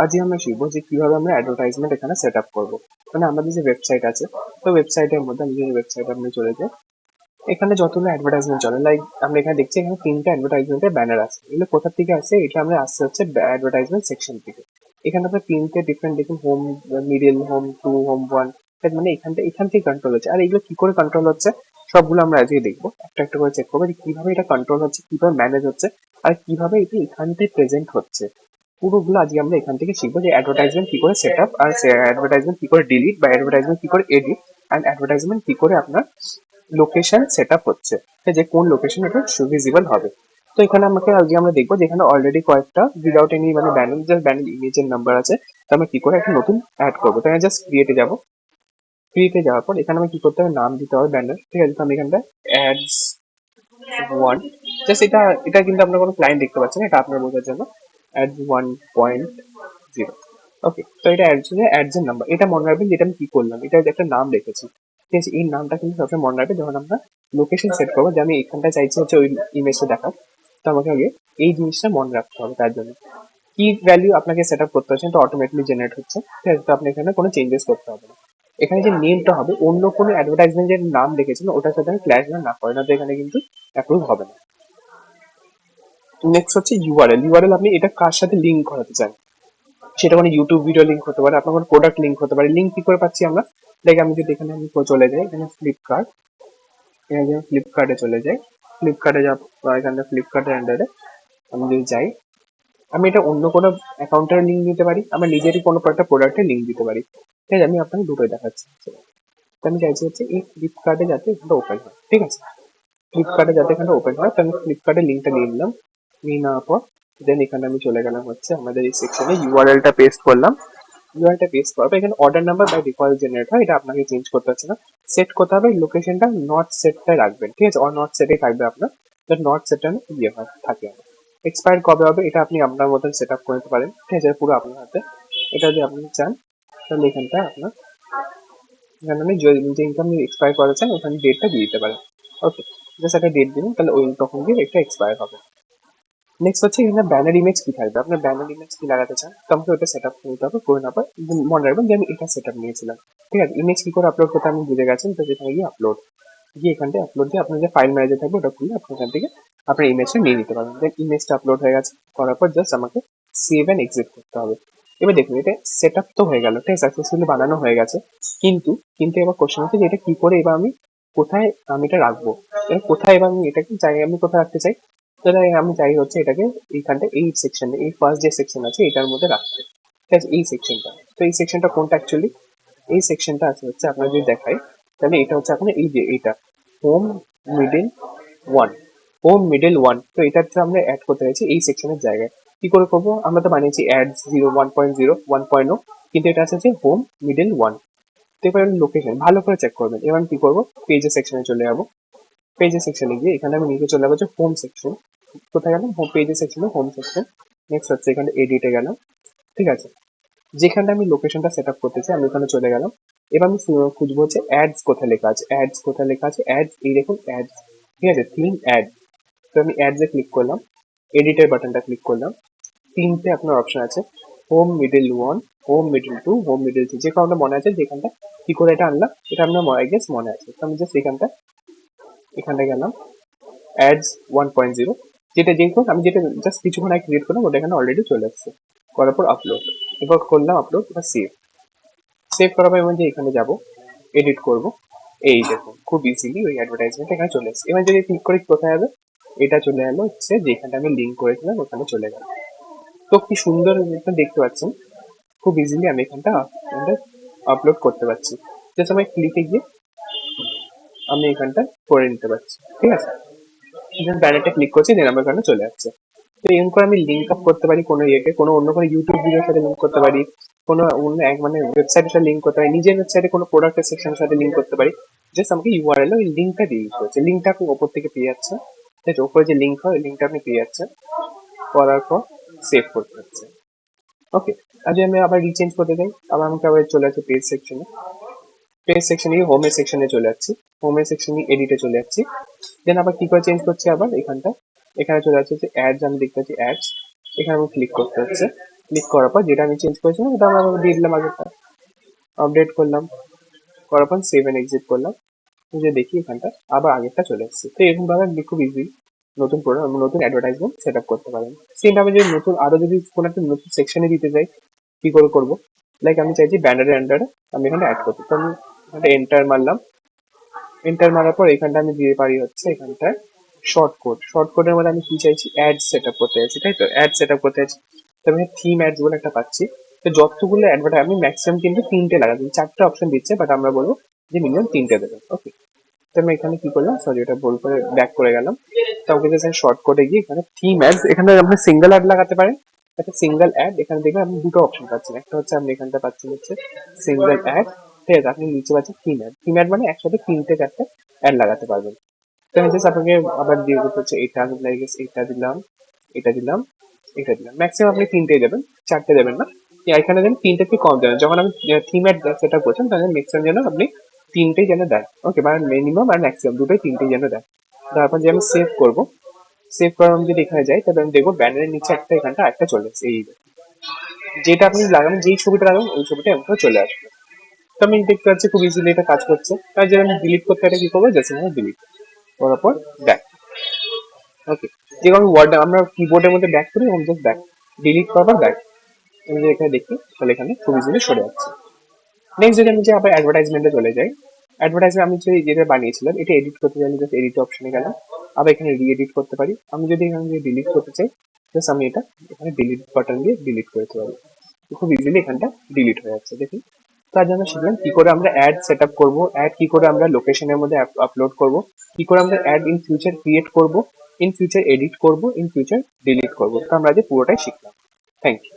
আজকে আমরা শিখবো যে কিভাবে আমরা অ্যাডভার্টাইজমেন্ট এখানে সেট আপ করবো। মানে আমাদের যে ওয়েবসাইট আছে, তো ওয়েবসাইটের মধ্যে আমি যদি ওয়েবসাইটে আপনি চলে যাই, এখানে যতগুলো অ্যাডভার্টাইজমেন্ট চলে, লাইক আমরা এখানে দেখছি এখানে 3টে অ্যাডভার্টাইজমেন্টের ব্যানার আছে। এগুলো কোথা থেকে আসছে? এটা আমরা আসছে হচ্ছে অ্যাডভার্টাইজমেন্ট সেকশন থেকে। এখানে আপনার 3টে ডিফারেন্ট দেখুন, হোম, মিডিল, হোম 2, হোম 1। মানে এখান থেকে কন্ট্রোল হচ্ছে। আর এগুলো কি করে কন্ট্রোল হচ্ছে সবগুলো আমরা আজকে দেখবো, একটা একটা করে চেক করবো যে কিভাবে এটা কন্ট্রোল হচ্ছে, কিভাবে ম্যানেজ হচ্ছে, আর কিভাবে এটা এখান থেকে প্রেজেন্ট হচ্ছে। পুরোগুলো আজকে আমরা এখান থেকে শিখবো যে অ্যাডভার্টাইজমেন্ট কি করে সেট আপ, আর অ্যাডভার্টাইজমেন্ট কি করে ডিলিট, বা অ্যাডভার্টাইজমেন্ট কি করে এডিট, অ্যান্ড অ্যাডভার্টাইজমেন্ট কি করে আপনার লোকেশন সেট আপ হচ্ছে, যে কোন লোকেশন এটা ভিজিবল হবে। তো এখানে আমাকে আজকে আমরা দেখবো যেখানে অলরেডি কয়েকটা উইদাউট এনি মানে ব্যানার, জাস্ট ব্যানার ইমেজের নাম্বার আছে। তো আমরা কি করে একটা নতুন অ্যাড করবো, তাই জাস্ট ক্রিয়েটে যাবো। ক্রিয়েটে যাওয়ার পর এখানে আমি কি করতে হবে, নাম দিতে হবে ব্যানার, ঠিক আছে। তো আমি এখানটা অ্যাডস 1, জাস্ট এটা এটা কিন্তু আপনার কোনো ক্লায়েন্ট দেখতে পাচ্ছেন, এটা আপনার বোঝার জন্য। অ্যাডস 1.0। ওকে, তো এটা অ্যাডস এর নাম্বার, এটা মনে রাখবেন যেটা আমি কি করলাম, এটা একটা নাম রেখেছি, ঠিক আছে। এই নামটা কিন্তু সবসময় মনে রাখবেন যখন আমরা লোকেশন সেট করবো, যে আমি এখানটা চাইছি হচ্ছে ওই ইমেজটা দেখার। তো আমাকে আগে এই জিনিসটা মনে রাখতে হবে। তার জন্য কি ভ্যালু আপনাকে সেট আপ করতে হচ্ছে, এটা অটোমেটিকলি জেনারেট হচ্ছে, ঠিক আছে। তো আপনি এখানে কোনো চেঞ্জেস করতে হবে না। এখানে যে নেমটা হবে, অন্য কোনো অ্যাডভার্টাইজমেন্টের নাম লিখেছেন ওটার সাথে আমি ক্ল্যাশ না করে, না তো এখানে কিন্তু অ্যাপ্রুভ হবে না। নেক্সট হচ্ছে ইউআরএল। ইউআরএল আপনি এটা কার সাথে লিঙ্ক করাতে চান, সেটা মানে ইউটিউব ভিডিও লিঙ্ক হতে পারে, আপনার কোনো প্রোডাক্ট লিঙ্ক হতে পারে। লিঙ্ক কি করে পাচ্ছি আমরা? দেখ, আমি যদি এখানে আমি চলে যাই, এখানে ফ্লিপকার্ট, এখানে যদি ফ্লিপকার্টে চলে যাই, ফ্লিপকার্টে যাব, এখানে ফ্লিপকার্টের আন্ডারে আমি যদি যাই, আমি এটা অন্য কোনো অ্যাকাউন্টের লিঙ্ক দিতে পারি, আমার নিজেরই কোনো একটা প্রোডাক্টের লিঙ্ক দিতে পারি, ঠিক আছে। আমি আপনাকে দুটোই দেখাচ্ছি। তো আমি চাইছি হচ্ছে এই ফ্লিপকার্টে যাতে এখানটা ওপেন হয়, ঠিক আছে। ফ্লিপকার্টে যাতে এখানটা ওপেন হয়, তো আমি ফ্লিপকার্টের লিঙ্কটা নিয়ে নিলাম। নিয়ে নেওয়ার পর দেন এখানে আমি চলে গেলাম হচ্ছে আমাদের এই সেকশনে, ইউআরএলটা পেস্ট করলাম। ইউআরএলটা পেস্ট করার পর এখানে order number by default generate হয়, এটা আপনাকে চেঞ্জ করতে হচ্ছে না। সেট করতে হবে লোকেশনটা নট সেটটাই রাখবেন, ঠিক আছে, অর নট সেটেই থাকবে আপনার, নট সেটটা ইয়ে হয় থাকে। এক্সপায়ার কবে হবে এটা আপনি আপনার মতন সেট আপ করে নিতে পারেন, ঠিক আছে, পুরো আপনার হাতে। এটা যদি আপনি চান তাহলে এখানটা আপনার, এখানে আপনি যে ইনকাম এক্সপায়ার করা চান ওখানে ডেটটা দিয়ে দিতে পারেন। ওকে, জাস্ট একটা ডেট দিন, তাহলে ওই তখন গিয়ে এটা এক্সপায়ার হবে। নেক্সট হচ্ছে এখানে ব্যানার ইমেজ কি থাকবে, আপনার ব্যানার ইমেজ কি লাগাতে চান, তো আমাকে ওটা সেট আপ করতে হবে। করে নেওয়ার পর মনে রাখবেন যে আমি এটা সেট আপ নিয়েছিলাম, ঠিক আছে। ইমেজ কি করে আপলোড করতে আমি বুঝে গেছেন, তো যেখানে গিয়ে আপলোড, গিয়ে এখানটায় আপলোড দিয়ে আপনার যে ফাইল ম্যানেজার থাকবে ওটা খুলে আপনি এখান থেকে আপনার ইমেজটা নিয়ে নিতে পারবেন। দেন ইমেজটা আপলোড হয়ে গেছে, করার পর জাস্ট আমাকে সেভ অ্যান্ড এক্সিট করতে হবে। এবার দেখুন এটা সেট আপ তো হয়ে গেল, ঠিক আছে, সাকসেসফুলি বানানো হয়ে গেছে। কিন্তু কিন্তু এবার কোশ্চেন হচ্ছে যে এটা কি করে এবার আমি কোথায় আমি এটা রাখবো, এবার কোথায় এবার আমি এটাকে চাই, আমি কোথায় রাখতে চাই। তাহলে আমি চাই হচ্ছে এটাকে এইখানটা এই সেকশনে, এই ফার্স্ট যে সেকশন আছে এটার মধ্যে রাখতে, ঠিক আছে, এই সেকশনটা। তো এই সেকশনটা কোনটা অ্যাকচুয়ালি, এই সেকশনটা আছে হচ্ছে আপনার যদি দেখাই, তাহলে এটা হচ্ছে আপনার এই যে এইটা হোম মিডল 1, হোম মিডল 1। তো এটা হচ্ছে আমরা অ্যাড করতে চাইছি এই সেকশনের জায়গায়। কি করে করবো, আমরা তো বানিয়েছি অ্যাড 1.0, 1.0, কিন্তু এটা আছে যে হোম মিডল 1। তো এবার লোকেশন ভালো করে চেক করবেন। এবার কি করবো, পেজের সেকশনে চলে যাবো। পেজের সেকশনে গিয়ে এখানে আমি নিচে চলে যাবো যে হোম সেকশন। কোথায় গেলাম, হোম পেজের সেকশনে, হোম সেকশন। নেক্সট হচ্ছে এখানে এডিটে গেলাম, ঠিক আছে। যেখানে আমি লোকেশনটা সেট আপ করতে চাই আমি ওখানে চলে গেলাম। এবার আমি খুঁজবো হচ্ছে অ্যাডস কোথায় লেখা আছে, অ্যাডস কোথায় লেখা আছে, অ্যাডস, এই দেখুন অ্যাডস, ঠিক আছে, থিম অ্যাড। তো আমি অ্যাডস এ ক্লিক করলাম, এডিটের বাটনটা ক্লিক করলাম। তিনটে আপনার অপশন আছে, home middle 1, home middle 2, home middle 3, যে কারণটা মনে আছে যেখানটা কি করে এটা আনলাম এটা আপনার আই গেস মনে আছে। তো আমি জাস্ট এখানটা গেলাম অ্যাডস 1.0, যেটা যেহেতু আমি যেটা জাস্ট কিছুক্ষণ আগে ক্রিয়েট করলাম ওটা এখানে অলরেডি চলে আসছে। করার পর আপলোড, এবার করলাম আপলোড, এবার সেভ। সেভ করার পর এবার যে এখানে যাব, এডিট করব, এই দেখুন খুব ইজিলি ওই অ্যাডভার্টাইজমেন্ট এখানে চলে এসেছে। এবার যদি ক্লিক করি কোথায় যাবে, এটা চলে গেলো হচ্ছে যেখানে আমি লিঙ্ক করেছিলাম ওখানে চলে গেল। তো কি সুন্দর এটা দেখতে পাচ্ছেন, খুব ইজিলি আমি এখানটা আপলোড করতে পারছি। জাস্ট আমি ক্লিকে গিয়ে আমি এখানটা করে নিতে পারছি, ঠিক আছে। জাস্ট ব্যানারটা ক্লিক করছি, দেন আমার এখানে চলে যাচ্ছে। তো এরকম করে আমি লিঙ্ক আপ করতে পারি কোনো ইয়েকে, কোনো অন্য কোনো ইউটিউব ভিডিওর সাথে লিঙ্ক করতে পারি, কোনো অন্য এক মানে ওয়েবসাইটের সাথে লিঙ্ক করতে পারি, নিজের ওয়েবসাইটে কোনো প্রোডাক্টের সেকশনের সাথে লিঙ্ক করতে পারি। জাস্ট আমাকে ইউআরএল ওই লিঙ্কটা দিয়ে দিতে হচ্ছে, লিঙ্কটা আপনি ওপর থেকে পেয়ে যাচ্ছেন, ঠিক আছে, ওপরে যে লিঙ্ক হয় ওই লিঙ্কটা আপনি পেয়ে যাচ্ছেন। করার পর সেভ করতে হচ্ছে। ওকে, আর যদি আমি আবার রিচেঞ্জ করতে চাই, আবার আমাকে আবার চলে যাচ্ছে পেজ সেকশনে। পেজ সেকশনে গিয়ে হোমের সেকশনে চলে যাচ্ছি, হোমের সেকশনে এডিটে চলে যাচ্ছি। দেন আবার কি করে চেঞ্জ করছি, আবার এখানটা এখানে চলে যাচ্ছে যে অ্যাডস, আমি দেখতে পাচ্ছি অ্যাডস, এখানে আমি ক্লিক করতে হচ্ছে। ক্লিক করার পর যেটা আমি চেঞ্জ করেছিলাম ওটা আমরা আবার দিয়ে দিলাম আগেরটা, আপডেট করলাম, করার পর সেভ এন্ড এক্সিট করলাম, যে দেখি এখানটা আবার আগেরটা চলে এসেছে। তো এরকম ভাবে আপনি খুব ইজি নতুন প্রোডাক্ট নতুন অ্যাডভার্টাইজমেন্ট সেট আপ করতে পারেন। সেম ভাবে যদি নতুন আরো যদি কোনো একটা নতুন সেকশনে দিতে চাই, কি করে করবো? লাইক আমি চাইছি ব্যানারের আন্ডারে আমি এখানে অ্যাড করতে, তো আমি এখানে এন্টার মারলাম, এন্টার মারার পর এখানটা আমি দিয়ে পারি হচ্ছে এখানটায় শর্ট কোডের মধ্যে আমি কি চাইছি, অ্যাড সেট আপ করতে চাইছি, তাই তো অ্যাড সেট আপ করতে চাইছি। তো আমি থিম অ্যাডস বলে একটা পাচ্ছি। তো যতগুলো অ্যাডভার্টাইজ আমি ম্যাক্সিমাম কিন্তু তিনটে লাগাচ্ছি, চারটে অপশন দিচ্ছে বাট আমরা বলবো যে মিনিমাম তিনটে দেবেন। ওকে, তো আমি এখানে কি করলাম, সরি এটা ভুল করে ব্যাক করে গেলাম। তো আমাকে জাস্ট শর্ট কোডে গিয়ে এখানে থিম অ্যাডস, এখানে আপনি সিঙ্গেল অ্যাড লাগাতে পারেন, একটা সিঙ্গেল অ্যাড এখানে দেখবেন আপনি দুটো অপশন পাচ্ছেন, একটা হচ্ছে আপনি এখানটা পাচ্ছেন হচ্ছে সিঙ্গেল অ্যাড, ঠিক আছে, আপনি নিচে পাচ্ছেন থিম অ্যাড মানে একসাথে তিনটে চারটে অ্যাড লাগাতে পারবেন। তো আমি জাস্ট আপনাকে আবার দিয়ে দিতে হচ্ছে এটা, আমি লাইক এটা দিলাম, এটা দিলাম, এটা দিলাম, ম্যাক্সিমাম আপনি তিনটে দেবেন, চারটে দেবেন না। এখানে যেন তিনটে থেকে কম দেবেন, যখন আমি থিম অ্যাড সেটা করছেন তখন ম্যাক্সিমাম যেন আপনি তিনটেই যেন দেন। ওকে, মানে মিনিমাম আর ম্যাক্সিমাম দুটোই তিনটেই যেন দেন। তারপর যে আমি সেভ করবো, সেভ করার আমি যদি এখানে যাই তাহলে আমি দেখবো ব্যানারের নিচে একটা এখানটা একটা চলে এসেছে, এই যেটা আপনি লাগাবেন, যেই ছবিটা লাগাবেন ওই ছবিটা আমাকে চলে আসবে। তো আমি দেখতে পাচ্ছি খুব ইজিলি এটা কাজ করছে। তাই যদি আমি ডিলিট করতে এটা কি করবো, জাস্ট এখানে ডিলিট করার পর ব্যাক। ওকে, যেমন ওয়ার্ড আমরা কিবোর্ডের মধ্যে ব্যাক করি এবং জাস্ট ব্যাক, ডিলিট করার পর ব্যাক। আমি যদি এখানে দেখি তাহলে এখানে খুব ইজিলি সরে যাচ্ছে। নেক্সট যদি আমি যে আবার অ্যাডভার্টাইজমেন্টে চলে যাই, অ্যাডভার্টাইজমেন্ট আমি যে যেটা বানিয়েছিলাম এটা এডিট করতে চাইলে জাস্ট এডিট অপশনে গেলাম, আবার এখানে রি এডিট করতে পারি। আমি যদি এখানে ডিলিট করতে চাই জাস্ট আমি এটা এখানে ডিলিট বাটন দিয়ে ডিলিট করতে পারি, খুব ইজিলি এখানটা ডিলিট হয়ে যাচ্ছে। দেখুন, তার জন্য শিখলাম কি করে আমরা অ্যাড সেট আপ করবো, অ্যাড কি করে আমরা লোকেশনের মধ্যে আপলোড করবো, কি করে আমরা অ্যাড ইন ফিউচার ক্রিয়েট করবো, ইন ফিউচার এডিট করবো, ইন ফিউচার ডিলিট করবো। তো আমরা যে পুরোটাই শিখলাম। Thank you.